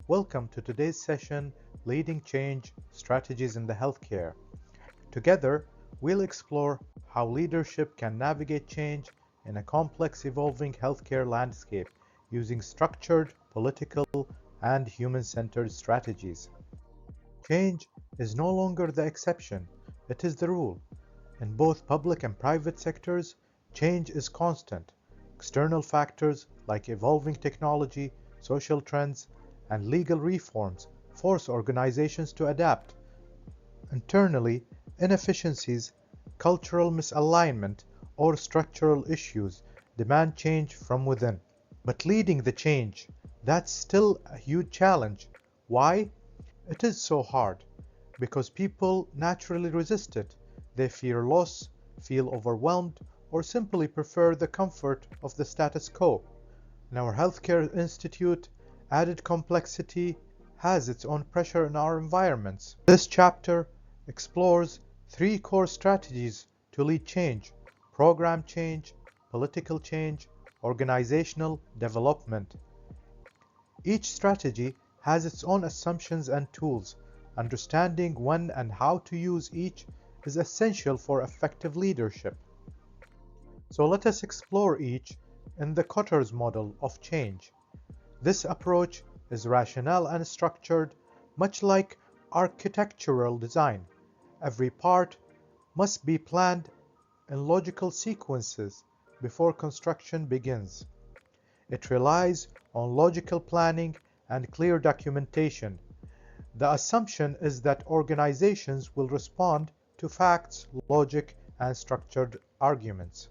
Welcome to today's session, Leading Change Strategies in the Healthcare. Together, we'll explore how leadership can navigate change in a complex, evolving healthcare landscape using structured, political, and human-centered strategies. Change is no longer the exception, it is the rule. In both public and private sectors, change is constant. External factors like evolving technology, social trends, and legal reforms force organizations to adapt. Internally, inefficiencies, cultural misalignment, or structural issues demand change from within. But leading the change, that's still a huge challenge. Why? It is so hard because people naturally resist it. They fear loss, feel overwhelmed, or simply prefer the comfort of the status quo. In our healthcare institute, added complexity has its own pressure in our environments. This chapter explores three core strategies to lead change: program change, political change, organizational development. Each strategy has its own assumptions and tools. Understanding when and how to use each is essential for effective leadership. So let us explore each in the Kotter's model of change. This approach is rational and structured, much like architectural design. Every part must be planned in logical sequences before construction begins. It relies on logical planning and clear documentation. The assumption is that organizations will respond to facts, logic, and structured arguments.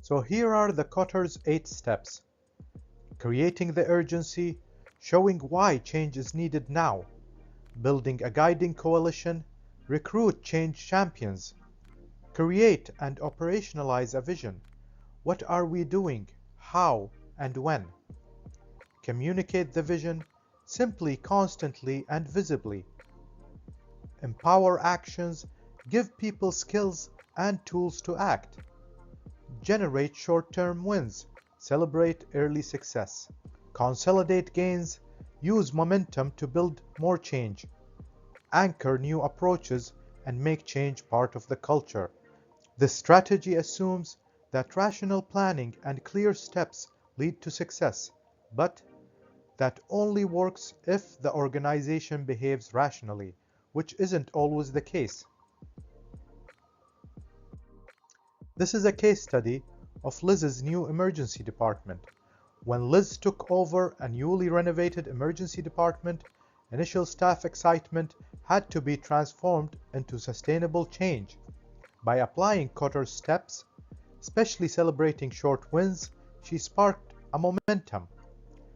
So here are the Kotter's 8 steps. Creating the urgency, showing why change is needed now. Building a guiding coalition, recruit change champions. Create and operationalize a vision. What are we doing, how, and when? Communicate the vision simply, constantly, and visibly. Empower actions, give people skills and tools to act. Generate short-term wins, celebrate early success. Consolidate gains, use momentum to build more change. Anchor new approaches and make change part of the culture. This strategy assumes that rational planning and clear steps lead to success, but that only works if the organization behaves rationally, which isn't always the case. This is a case study of Liz's new emergency department. When Liz took over a newly renovated emergency department, initial staff excitement had to be transformed into sustainable change. By applying Kotter's steps, especially celebrating short wins, she sparked a momentum.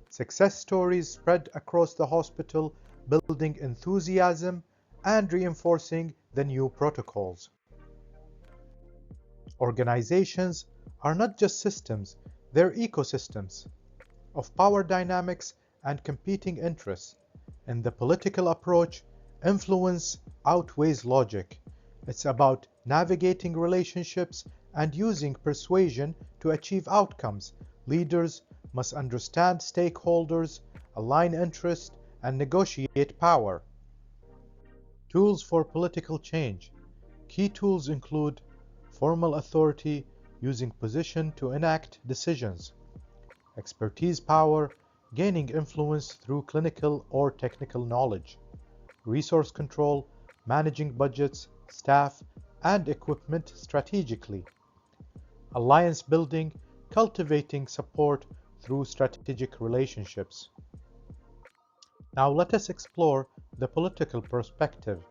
Success stories spread across the hospital, building enthusiasm and reinforcing the new protocols. Organizations are not just systems, they're ecosystems of power dynamics and competing interests. In the political approach, influence outweighs logic. It's about navigating relationships and using persuasion to achieve outcomes. Leaders must understand stakeholders, align interests, and negotiate power. Tools for political change. Key tools include formal authority, using position to enact decisions. Expertise power, gaining influence through clinical or technical knowledge. Resource control, managing budgets, staff, and equipment strategically. Alliance building, cultivating support through strategic relationships. Now let us explore the political perspective.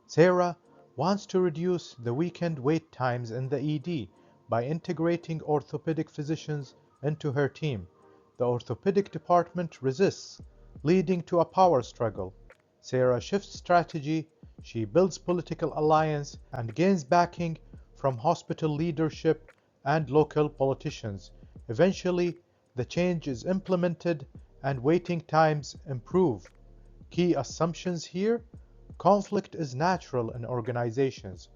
Sarah wants to reduce the weekend wait times in the ED by integrating orthopedic physicians into her team. The orthopedic department resists, leading to a power struggle. Sarah shifts strategy, she builds political alliance, and gains backing from hospital leadership and local politicians. Eventually, the change is implemented and waiting times improve. Key assumptions here: conflict is natural in organizations.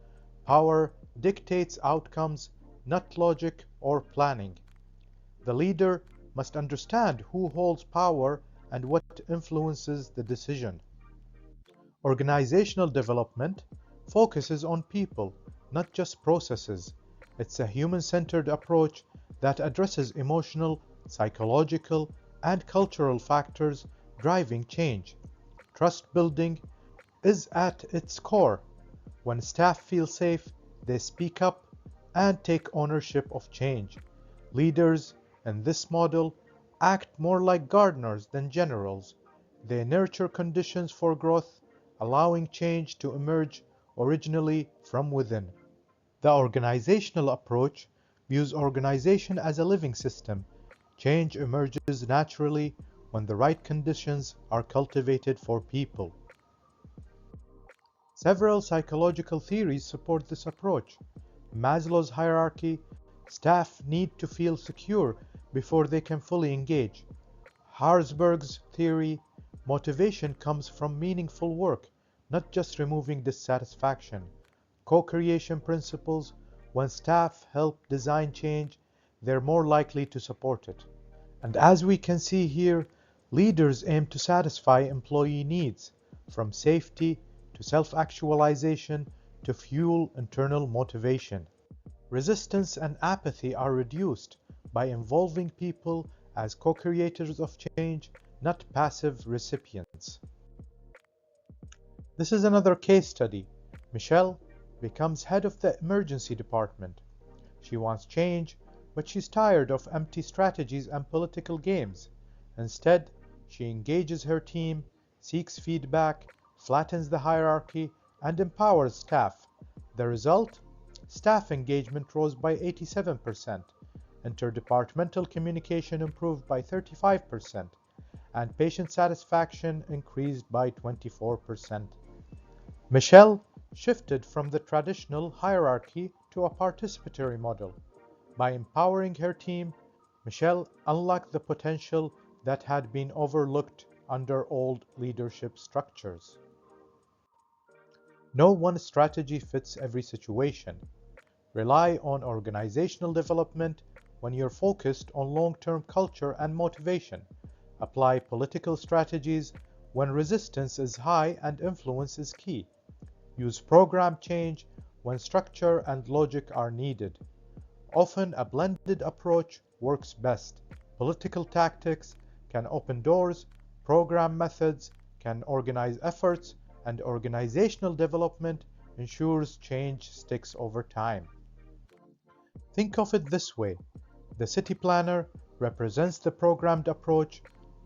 Power dictates outcomes, not logic or planning. The leader must understand who holds power and what influences the decision. Organizational development focuses on people, not just processes. It's a human-centered approach that addresses emotional, psychological, and cultural factors driving change. Trust building is at its core. When staff feel safe, they speak up and take ownership of change. Leaders in this model act more like gardeners than generals. They nurture conditions for growth, allowing change to emerge originally from within. The organizational approach views organization as a living system. Change emerges naturally when the right conditions are cultivated for people. Several psychological theories support this approach. In Maslow's hierarchy, staff need to feel secure before they can fully engage. Herzberg's theory, motivation comes from meaningful work, not just removing dissatisfaction. Co-creation principles, when staff help design change, they're more likely to support it. And as we can see here, leaders aim to satisfy employee needs, from safety to self-actualization to fuel internal motivation. Resistance and apathy are reduced by involving people as co-creators of change, not passive recipients. This is another case study. Michelle becomes head of the emergency department. She wants change, but she's tired of empty strategies and political games. Instead, she engages her team, seeks feedback, flattens the hierarchy, and empowers staff. The result? Staff engagement rose by 87%, interdepartmental communication improved by 35%, and patient satisfaction increased by 24%. Michelle shifted from the traditional hierarchy to a participatory model. By empowering her team, Michelle unlocked the potential that had been overlooked under old leadership structures. No one strategy fits every situation. Rely on organizational development when you're focused on long-term culture and motivation. Apply political strategies when resistance is high and influence is key. Use program change when structure and logic are needed. Often a blended approach works best. Political tactics can open doors, program methods can organize efforts, and organizational development ensures change sticks over time. Think of it this way. The city planner represents the programmed approach,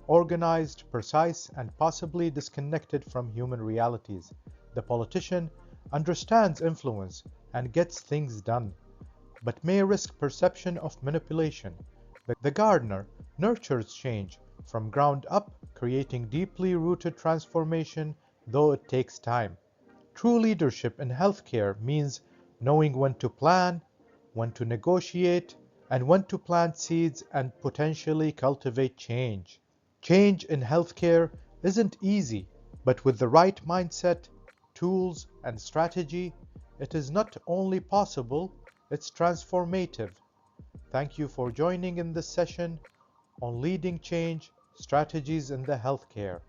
organized, precise, and possibly disconnected from human realities. The politician understands influence and gets things done, but may risk perception of manipulation. The gardener nurtures change from ground up, creating deeply rooted transformation, though it takes time. True leadership in healthcare means knowing when to plan, when to negotiate, and when to plant seeds and potentially cultivate change. Change in healthcare isn't easy, but with the right mindset, tools, and strategy, it is not only possible, it's transformative. Thank you for joining in this session on leading change strategies in the healthcare.